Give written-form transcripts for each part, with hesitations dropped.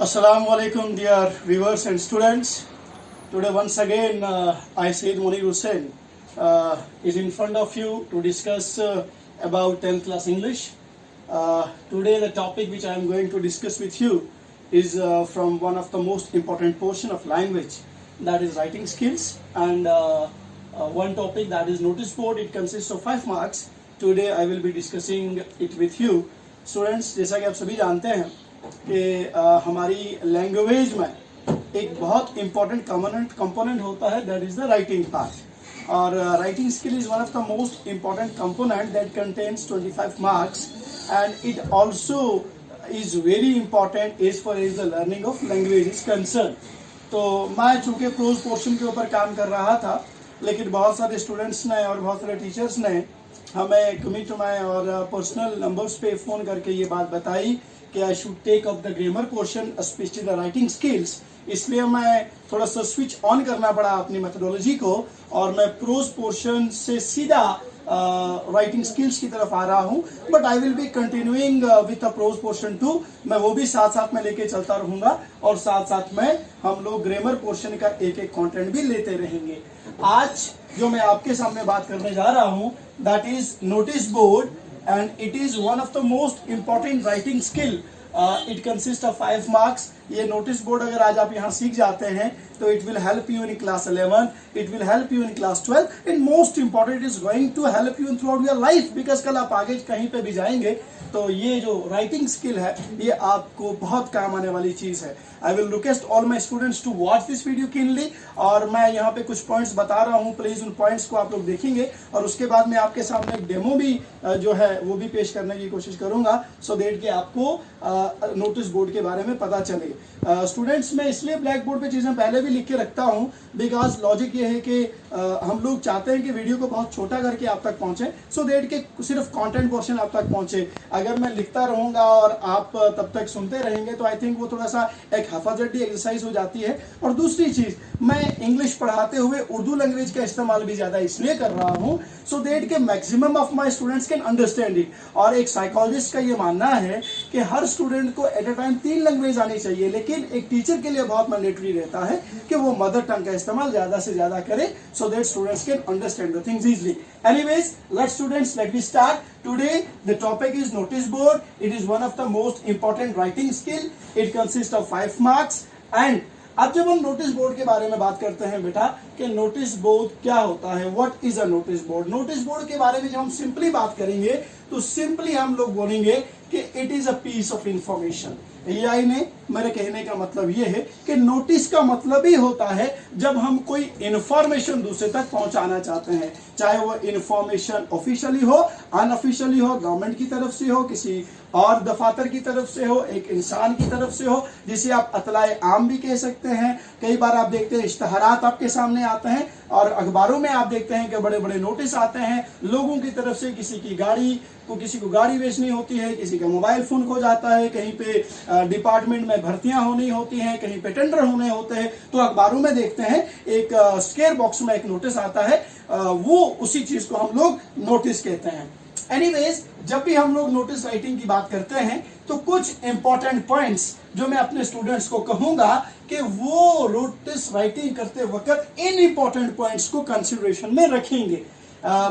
Assalamu alaikum, dear viewers and students. Today, once again, I, Sayyid Munir Hussain, is in front of you to discuss about 10th class English. Today, the topic which I am going to discuss with you is from one of the most important portion of language, that is writing skills, and one topic, that is notice board. It consists of 5 marks. Today, I will be discussing it with you. Students, जैसा कि आप सभी जानते हैं कि हमारी language में एक बहुत इम्पॉर्टेंट कंपोनेंट होता है, that is the writing part. और writing skill is one of the most important component that contains 25 marks and it also is very important as for as the learning of language is concern. तो मैं चूंकि pros portion के ऊपर काम कर रहा था, लेकिन बहुत सारे स्टूडेंट्स ने और बहुत सारे टीचर्स ने हमें कमिट माई और पर्सनल नंबर्स पे फ़ोन करके ये बात बताई कि I should take up the grammar portion specially the writing skills. इसलिए मैं थोड़ा सा स्विच ऑन करना पड़ा अपनी मेथोडोलॉजी को और मैं प्रोज पोर्शन से सीधा राइटिंग स्किल्स की तरफ आ रहा हूँ. But I will be continuing with the prose portion too. मैं वो भी साथ साथ में लेके चलता रहूंगा और साथ साथ में हम लोग ग्रामर पोर्शन का एक एक कंटेंट भी लेते रहेंगे. आज जो मैं आपके सामने बात करने जा रहा हूँ, that is notice board, and it is one of the most important writing skill. It consists of 5 marks. ये नोटिस बोर्ड अगर आज आप यहाँ सीख जाते हैं तो it will help you in class 11, it will help you in class 12, and most important it is going to help you in throughout your life, because कल आप आगे कहीं पे भी जाएंगे तो ये जो राइटिंग स्किल है ये आपको बहुत काम आने वाली चीज है. I will request all my students to watch this video keenly. और मैं यहाँ पे कुछ पॉइंट्स बता रहा हूँ, प्लीज उन पॉइंट्स को आप लोग देखेंगे और उसके बाद मैं आपके सामने एक डेमो भी जो है वो भी पेश करने की कोशिश करूंगा, सो दैट कि आपको नोटिस बोर्ड के बारे में पता चले. स्टूडेंट्स, मैं इसलिए ब्लैक बोर्ड पे चीजें पहले भी लिख के रखता हूँ बिकॉज लॉजिक ये है कि हम लोग चाहते हैं कि वीडियो को बहुत छोटा करके आप तक पहुंचे, सो दैट कि सिर्फ कंटेंट पोर्शन आप तक पहुंचे. अगर मैं लिखता रहूंगा और आप तब तक सुनते रहेंगे तो आई थिंक वो थोड़ा सा एक हफाजती एक्सरसाइज हो जाती है. और दूसरी चीज, मैं इंग्लिश पढ़ाते हुए उर्दू लैंग्वेज का इस्तेमाल भी ज्यादा इसलिए कर रहा हूँ सो दैट के maximum of my students can understand it. और एक साइकोलॉजिस्ट का ये मानना है कि हर स्टूडेंट को एट अ टाइम 3 लैंग्वेज आनी चाहिए, लेकिन एक टीचर के लिए बहुत मैंडेटरी रहता है कि वो मदर टंग का इस्तेमाल ज्यादा से ज्यादा करे so that students can understand the things easily. Anyways, let's students, let me start. Today the topic is notice board. It is one of the most important writing skill. It consists of 5 marks. And अब जब हम notice board के बारे में बात करते हैं बेटा कि नोटिस बोर्ड क्या होता है, what is a notice board. Notice board के बारे में जब हम सिंपली बात करेंगे तो सिंपली हम लोग बोलेंगे कि it is a piece of information. AI ने मेरे कहने का मतलब यह है कि नोटिस का मतलब ही होता है जब हम कोई इंफॉर्मेशन दूसरे तक पहुंचाना चाहते हैं, चाहे वो इंफॉर्मेशन ऑफिशियली हो, अनऑफिशियली हो, गवर्नमेंट की तरफ से हो, किसी और दफातर की तरफ से हो, एक इंसान की तरफ से हो, जिसे आप अतलाए आम भी कह सकते हैं. कई बार आप देखते हैं इश्तहारात आपके सामने आते हैं और अखबारों में आप देखते हैं कि बड़े बड़े नोटिस आते हैं लोगों की तरफ से. किसी को गाड़ी बेचनी होती है, किसी का मोबाइल फोन खो जाता है, कहीं पे डिपार्टमेंट में भर्तियां होनी होती हैं, कहीं पे टेंडर होने होते हैं, तो अखबारों में देखते हैं एक स्केयर बॉक्स में एक नोटिस आता है, वो उसी चीज को हम लोग नोटिस कहते हैं. एनीवेज, जब भी हम लोग नोटिस राइटिंग की बात करते हैं तो कुछ इंपॉर्टेंट पॉइंट्स जो मैं अपने स्टूडेंट्स को कहूंगा कि वो नोटिस राइटिंग करते वक्त इन इंपॉर्टेंट पॉइंट्स को कंसिडरेशन में रखेंगे.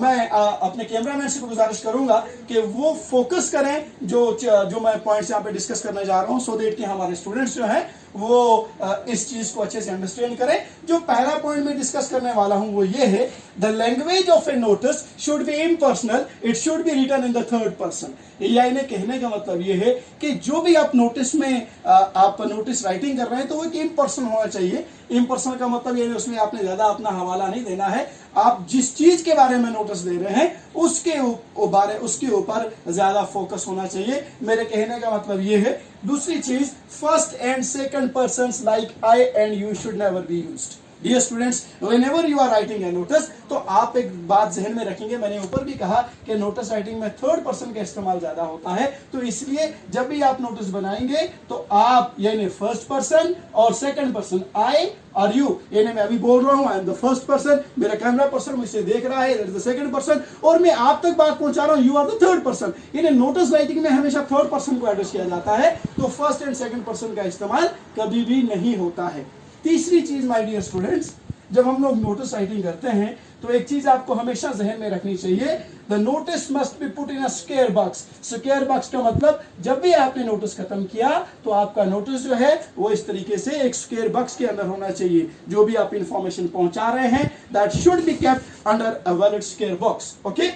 मैं अपने कैमरामैन से गुजारिश करूंगा कि वो फोकस करें जो मैं पॉइंट्स यहाँ पे डिस्कस करने जा रहा हूँ, सो दैट कि हमारे स्टूडेंट्स जो हैं वो इस चीज को अच्छे से अंडरस्टैंड करें. जो पहला पॉइंट मैं डिस्कस करने वाला हूं वो ये है, the language of a notice should be impersonal, it should be written in the third person. AI ने कहने का मतलब ये है कि जो भी आप नोटिस में आप नोटिस राइटिंग कर रहे हैं तो वो एक इम्पर्सन होना चाहिए. इम्पर्सनल का मतलब ये है उसमें आपने ज्यादा अपना हवाला नहीं देना है. आप जिस चीज के बारे में नोटिस दे रहे हैं उसके ऊपर ज्यादा फोकस होना चाहिए. मेरे कहने का मतलब ये है. दूसरी चीज, first and second persons like I and you should never be used. Dear students, whenever you are writing a notice, तो आप एक बात जहन में रखेंगे, मैंने ऊपर भी कहा कि नोटिस राइटिंग में थर्ड पर्सन का इस्तेमाल ज्यादा होता है, तो इसलिए जब भी आप नोटिस बनाएंगे तो आप यानी फर्स्ट पर्सन और सेकंड पर्सन, आई और यू, यानी मैं अभी बोल रहा हूं I am the first person, मेरा कैमरा पर्सन मुझसे देख रहा है, that is the second person, और मैं आप तक बात पहुंचा रहा हूं, you are the third person. यानी नोटिस राइटिंग में हमेशा थर्ड पर्सन को एड्रेस किया जाता है, तो फर्स्ट एंड सेकंड पर्सन का इस्तेमाल कभी भी नहीं होता है। तीसरी चीज माय डियर स्टूडेंट्स, जब हम लोग नोटिस राइटिंग करते हैं तो एक चीज आपको हमेशा जहन में रखनी चाहिए, the notice must be put in a square box. Square box का मतलब जब भी आपने नोटिस खत्म किया तो आपका नोटिस जो है वो इस तरीके से एक स्क्वायर बॉक्स के अंदर होना चाहिए। जो भी आप इंफॉर्मेशन पहुंचा रहे हैं that should be kept under a valid square box. Okay,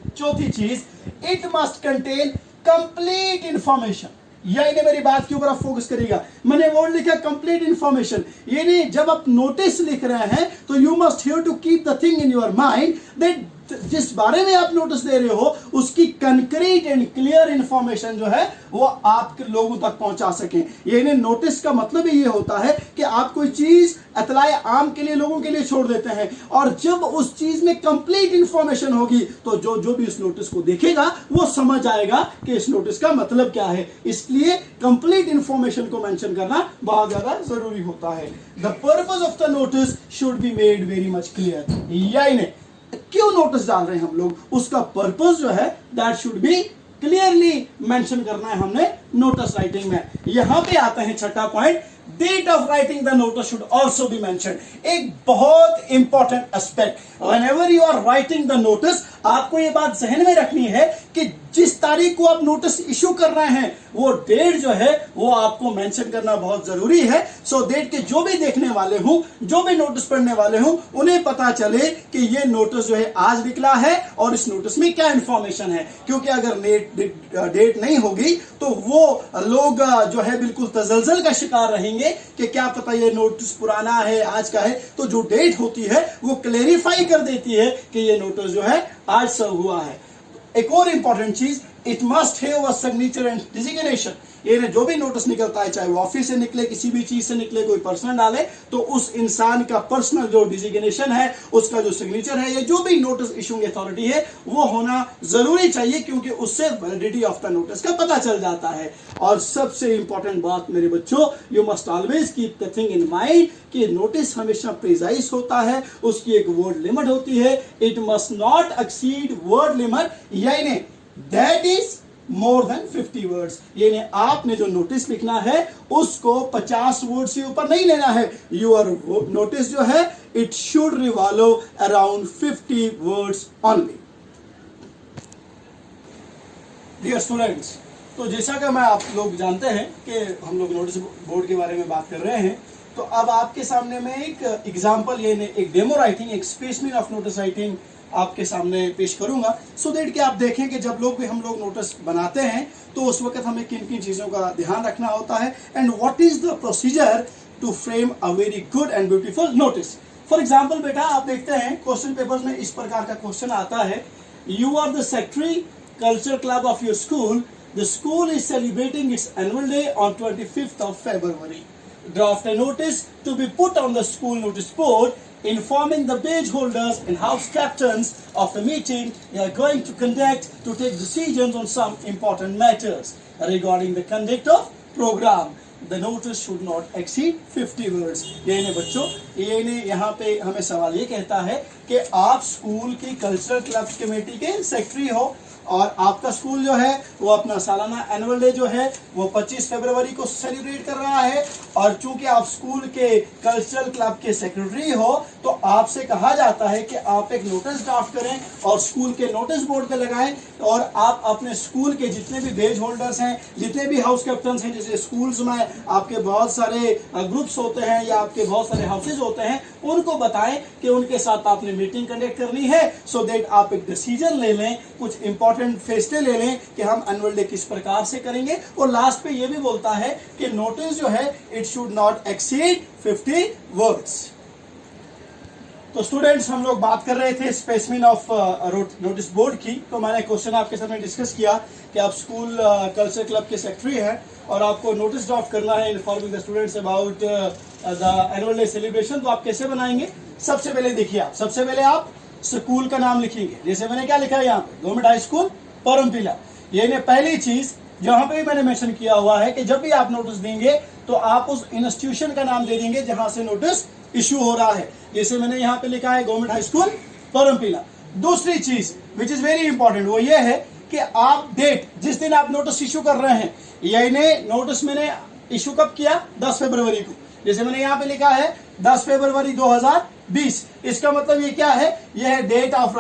चौथी चीज, it must contain complete information. यानी मेरी बात के ऊपर आप फोकस करिएगा, मैंने वर्ड लिखा कंप्लीट इंफॉर्मेशन, यानी जब आप नोटिस लिख रहे हैं तो you must have to keep the thing in your mind that जिस बारे में आप नोटिस दे रहे हो उसकी कंक्रीट एंड क्लियर इंफॉर्मेशन जो है वो आप लोगों तक पहुंचा सकें। यानी नोटिस का मतलब ये होता है कि आप कोई चीज इतलाए आम के लिए लोगों के लिए छोड़ देते हैं, और जब उस चीज में कंप्लीट इंफॉर्मेशन होगी तो जो भी इस नोटिस को देखेगा वो समझ आएगा कि इस नोटिस का मतलब क्या है। इसलिए कंप्लीट इंफॉर्मेशन को मेंशन करना बहुत ज्यादा जरूरी होता है। The purpose of the notice should be made very much clear. यानी क्यों नोटिस डाल रहे हैं हम लोग, उसका पर्पस जो है that should be clearly mention करना है हमने नोटिस राइटिंग में। यहां पे आता है छठा point, date of writing the notice should also be mentioned. एक बहुत important aspect, whenever you are writing the notice, आपको ये बात जहन में रखनी है कि जिस तारीख को आप नोटिस इशू कर रहे हैं वो डेट जो है वो आपको मेंशन करना बहुत जरूरी है, सो दैट के जो भी देखने वाले हूं, जो भी नोटिस पढ़ने वाले हूं, उन्हें पता चले कि ये नोटिस जो है आज निकला है और इस नोटिस में क्या इंफॉर्मेशन है। क्योंकि अगर डेट नहीं होगी तो वो लोग जो है बिल्कुल तजल्जल का शिकार रहेंगे कि क्या पता ये नोटिस पुराना है आज का है। तो जो डेट होती है वो क्लेरिफाई कर देती है कि ये नोटिस जो है आज सर्व हुआ है। एक और इंपॉर्टेंट चीज, it must have a signature and designation. ये जो भी नोटिस निकलता है, चाहे वो ऑफिस से निकले, किसी भी चीज से निकले, कोई पर्सनल डाले, तो उस इंसान का पर्सनल जो डिजिग्नेशन है, उसका जो सिग्नेचर है, या जो भी नोटिस इशूइंग अथॉरिटी है वो होना जरूरी चाहिए, क्योंकि उससे वैलिडिटी ऑफ द नोटिस का पता चल जाता है। और सबसे इंपॉर्टेंट बात मेरे बच्चों, you must always keep the thing in mind कि नोटिस हमेशा प्रिसाइज होता है, उसकी एक वर्ड लिमिट होती है, it must not exceed word limit, यानी that is more than 50 words. यानी आपने जो नोटिस लिखना है उसको 50 वर्ड से ऊपर नहीं लेना है। योर नोटिस जो है it should revolve around 50 words only. Dear students, तो जैसा कि मैं आप लोग जानते हैं कि हम लोग नोटिस बोर्ड के बारे में बात कर रहे हैं, तो अब आपके सामने मैं एक एग्जाम्पल यानी एक डेमो राइटिंग, एक स्पेसिमेन ऑफ नोटिस राइटिंग आपके सामने पेश करूंगा, सो दैट कि आप देखें कि जब लोग भी हम लोग नोटिस बनाते हैं तो उस वक्त हमें किन किन चीज़ों का ध्यान रखना होता है, and what is the procedure to frame a very good and beautiful notice. For example बेटा, आप देखते हैं क्वेश्चन पेपर्स में इस प्रकार का क्वेश्चन आता है, you are the secretary culture club of your school, the school is celebrating its annual day on 25th of February. Draft a notice to be put on the school notice board informing the page holders and house captains of the meeting they are going to conduct to take decisions on some important matters regarding the conduct of program. The notice should not exceed 50 words. यानी बच्चों, यानी यहाँ पे हमें सवाल ये कहता है कि आप स्कूल की कल्चरल क्लब कमेटी के सेक्रेटरी हो और आपका स्कूल जो है वो अपना सालाना एनुअल डे जो है वो 25 फरवरी को सेलिब्रेट कर रहा है, और चूंकि आप स्कूल के कल्चरल क्लब के सेक्रेटरी हो तो आपसे कहा जाता है कि आप एक नोटिस ड्राफ्ट करें और स्कूल के नोटिस बोर्ड पे लगाएं, और आप अपने स्कूल के जितने भी बेज होल्डर्स हैं, जितने भी हाउस कैप्टन्स हैं, जैसे स्कूल्स में आपके बहुत सारे ग्रुप्स होते हैं या आपके बहुत सारे हाउसेज होते हैं, उनको बताएं कि उनके साथ आपने मीटिंग कंडक्ट करनी है, सो दैट आप एक डिसीजन ले लें, कुछ इंपॉर्टेंट फैसले ले लें कि हम एनुअल डे किस प्रकार से करेंगे। और लास्ट पे ये भी बोलता है कि नोटिस जो है it should not exceed 50 words. तो स्टूडेंट्स हम लोग बात कर रहे थे स्पेसिमेन ऑफ नोटिस बोर्ड की। तो मैंने क्वेश्चन आपके सामने डिस्कस किया कि आप स्कूल कल्चर क्लब के सेक्रेटरी हैं और आपको नोटिस ड्राफ्ट करना है informing the students about the annual day celebration. तो आप कैसे बनाएंगे? सबसे पहले देखिए, आप सबसे पहले आप स्कूल का नाम लिखेंगे। जैसे मैंने क्या लिखा है यहाँ पे, गवर्नमेंट हाई स्कूल परमपिला। ये पहली चीज जहां पे मैंने मेंशन किया हुआ है कि जब भी आप नोटिस देंगे तो आप उस इंस्टीट्यूशन का नाम दे देंगे जहां से नोटिस इशू हो रहा है। जैसे मैंने यहाँ पे लिखा है गवर्नमेंट हाई स्कूल परमपिला। दूसरी चीज विच इज वेरी इंपॉर्टेंट वो ये है कि आप डेट जिस दिन आप नोटिस इशू कर रहे हैं, यानी नोटिस मैंने इशू कब किया? 10 फरवरी को। जैसे मैंने यहाँ पे लिखा है 10 फरवरी 2020। इसका मतलब ये क्या है? यह है डेट ऑफ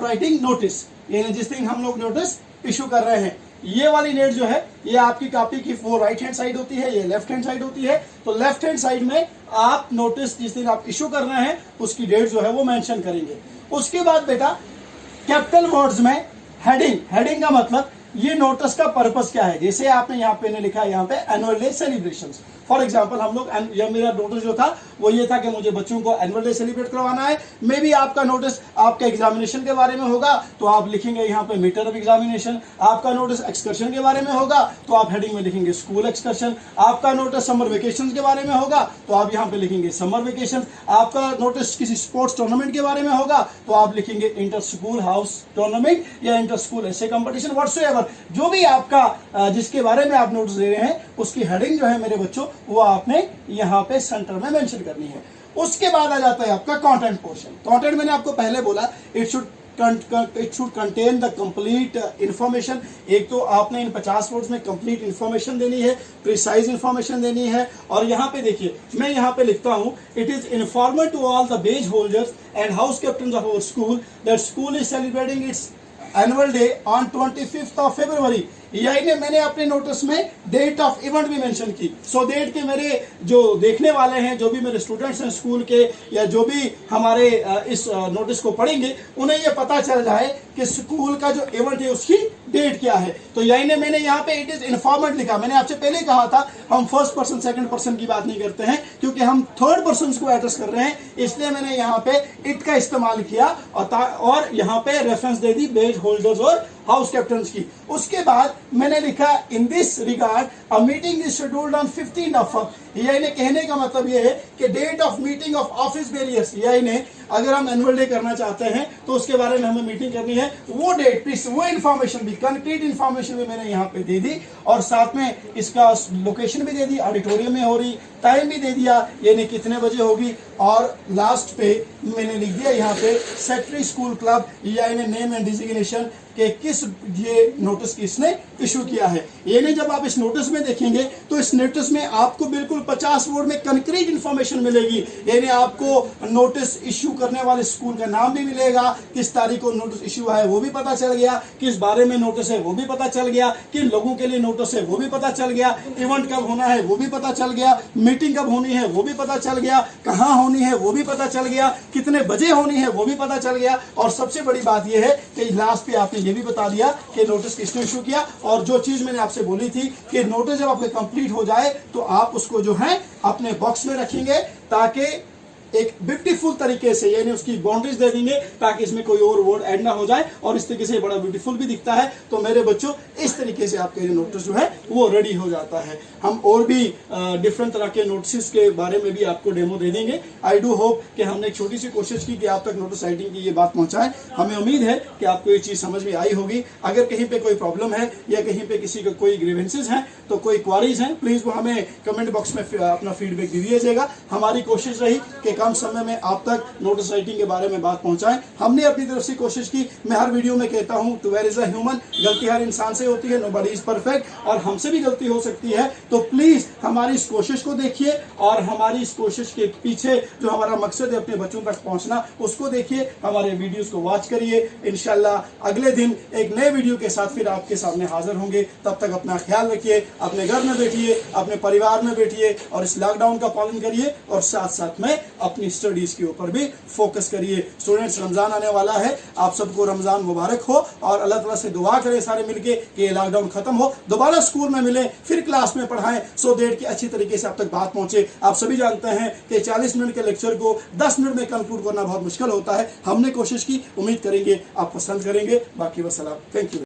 राइटिंग नोटिस, यानी जिस दिन हम लोग नोटिस इशू कर रहे हैं। ये वाली डेट जो है ये आपकी कॉपी की वो राइट हैंड साइड होती है, ये लेफ्ट हैंड साइड होती है। तो लेफ्ट हैंड साइड में आप नोटिस जिस दिन आप इशू कर रहे हैं उसकी डेट जो है वो मेंशन करेंगे। उसके बाद बेटा कैपिटल वर्ड्स में हेडिंग का मतलब ये नोटिस का पर्पस क्या है। जैसे आपने यहाँ पे लिखा है यहाँ पे annual day celebrations. For example हम लोग, यह मेरा नोटिस जो था वो ये था कि मुझे बच्चों को एनुअल डे सेलिब्रेट करवाना है। मे बी आपका नोटिस आपका एग्जामिनेशन के बारे में होगा तो आप लिखेंगे यहाँ पे मीटर ऑफ एग्जामिनेशन। आपका नोटिस एक्सकर्शन के बारे में होगा तो आप हेडिंग में लिखेंगे स्कूल एक्सकर्शन। आपका नोटिस समर वेकेशन के बारे में होगा तो आप यहाँ पे लिखेंगे समर वेकेशन। आपका नोटिस किसी स्पोर्ट्स टूर्नामेंट के बारे में होगा तो आप लिखेंगे इंटर स्कूल हाउस टूर्नामेंट या इंटर स्कूल ऐसे कंपटीशन व्हाटसोएवर। जो भी आपका जिसके बारे में आप नोटिस दे रहे हैं उसकी हेडिंग जो है मेरे बच्चों वो आपने यहाँ पे सेंटर में मेंशन करनी है। उसके बाद आ जाता है आपका कंटेंट पोर्शन। कंटेंट मैंने आपको पहले बोला it should contain the complete information. एक तो आपने इन 50 वर्ड्स में कंप्लीट इंफॉर्मेशन देनी है, प्रिसाइज इंफॉर्मेशन देनी है। और यहाँ पे देखिए मैं यहाँ पे लिखता हूँ it is informal to all the badge holders and house captain of our school that school is celebrating its annual day on 25 February. यानी मैंने अपने नोटिस में डेट ऑफ इवेंट भी मेंशन की। सो डेट के मेरे जो देखने वाले हैं, जो भी मेरे स्टूडेंट्स हैं स्कूल के या जो भी हमारे इस नोटिस को पढ़ेंगे उन्हें ये पता चल जाए कि स्कूल का जो इवेंट है उसकी डेट क्या है। तो यानी मैंने यहाँ पे इट इज इन्फॉर्मेंट लिखा। मैंने आपसे पहले कहा था हम फर्स्ट पर्सन सेकंड पर्सन की बात नहीं करते हैं क्योंकि हम थर्ड पर्सन को एड्रेस कर रहे हैं, इसलिए मैंने यहाँ पे इट का इस्तेमाल किया और यहाँ पे रेफरेंस दे दी बेज होल्डर्स और हाउस कैप्टन्स की। उसके बाद मैंने लिखा in this regard a meeting is scheduled on 15 of. यानी कहने का मतलब ये है कि date of meeting of office various, यानी अगर हम एनुअल डे करना चाहते हैं तो उसके बारे में हमें मीटिंग करनी है, वो डेट प्लीज वो इन्फॉर्मेशन भी कंक्रीट इन्फॉर्मेशन भी मैंने यहाँ पे दे दी और साथ में इसका लोकेशन भी दे दी, ऑडिटोरियम में हो रही, टाइम भी दे दिया यानी कितने बजे होगी। और लास्ट पे मैंने लिख दिया यहाँ पे सेक्रेटरी स्कूल क्लब यानी नेम एंड डिजिग्नेशन कि किस ये नोटिस किसने इशू किया है। यानी जब आप इस नोटिस में देखेंगे तो इस नोटिस में आपको बिल्कुल 50 वर्ड में कंक्रीट इन्फॉर्मेशन मिलेगी। यानी आपको नोटिस इशू करने वाले स्कूल का नाम भी मिलेगा, किस तारीख को नोटिस इशू है वो भी पता चल गया, किस बारे में नोटिस है वो भी पता चल गया, किन लोगों के लिए नोटिस है वो भी पता चल गया, इवेंट कब होना है वो भी पता चल गया, मीटिंग कब होनी है वो भी पता चल गया, कहाँ होनी है वो भी पता चल गया, कितने बजे होनी है वो भी पता चल गया। और सबसे बड़ी बात यह है कि लास्ट पे आपने ये भी बता दिया कि नोटिस किसने इशू किया। और जो चीज मैंने आपसे बोली थी कि नोटिस जब आपके कंप्लीट हो जाए तो आप उसको जो है अपने बॉक्स में रखेंगे ताकि एक ब्यूटीफुल तरीके से यानी उसकी बाउंड्रीज दे देंगे ताकि इसमें कोई और वर्ड ऐड ना हो जाए और इस तरीके से बड़ा ब्यूटीफुल भी दिखता है। तो मेरे बच्चों इस तरीके से आपके नोटिस जो है वो रेडी हो जाता है। हम और भी डिफरेंट तरह के नोटिस के बारे में भी आपको डेमो दे देंगे। आई डू होप कि हमने एक छोटी सी कोशिश की कि आप तक नोटिस राइटिंग की ये बात पहुंचाएं। हमें उम्मीद है कि आपको ये चीज समझ में आई होगी। अगर कहीं पे कोई प्रॉब्लम है या कहीं पे किसी का कोई ग्रीवेंसेस हैं तो कोई क्वारीज हैं, प्लीज वो हमें कमेंट बॉक्स में अपना फीडबैक दे दीजिएगा। हमारी कोशिश रही कि कम समय में आप तक नोटिस राइटिंग के बारे में बात पहुंचाएं। हमने अपनी तरफ से कोशिश की। मैं हर वीडियो में कहता हूं to where is a human, गलती हर इंसान से होती है, नोबडी इज परफेक्ट और हमसे भी गलती हो सकती है। तो प्लीज हमारी इस कोशिश को देखिए और हमारी इस कोशिश के पीछे जो हमारा मकसद है अपने बच्चों तक पहुंचना उसको देखिए, हमारे वीडियोस को वॉच करिए। इंशाल्लाह अगले दिन एक नए वीडियो के साथ फिर आपके सामने हाजिर होंगे। तब तक अपना ख्याल रखिए, अपने घर में बैठिए, अपने परिवार में बैठिए और इस लॉकडाउन का पालन करिए और साथ साथ में अपनी स्टडीज के ऊपर भी फोकस करिए। स्टूडेंट्स, रमजान आने वाला है, आप सबको रमजान मुबारक हो और अल्लाह ताला से दुआ करें सारे मिलके कि ये लॉकडाउन खत्म हो, दोबारा स्कूल में मिले, फिर क्लास में पढ़ाएं, सो दैट कि अच्छी तरीके से आप तक बात पहुंचे। आप सभी जानते हैं कि 40 मिनट के लेक्चर को 10 मिनट में कंक्लूड करना बहुत मुश्किल होता है। हमने कोशिश की, उम्मीद करेंगे आप पसंद करेंगे। बाकी वसलाम, थैंक यू।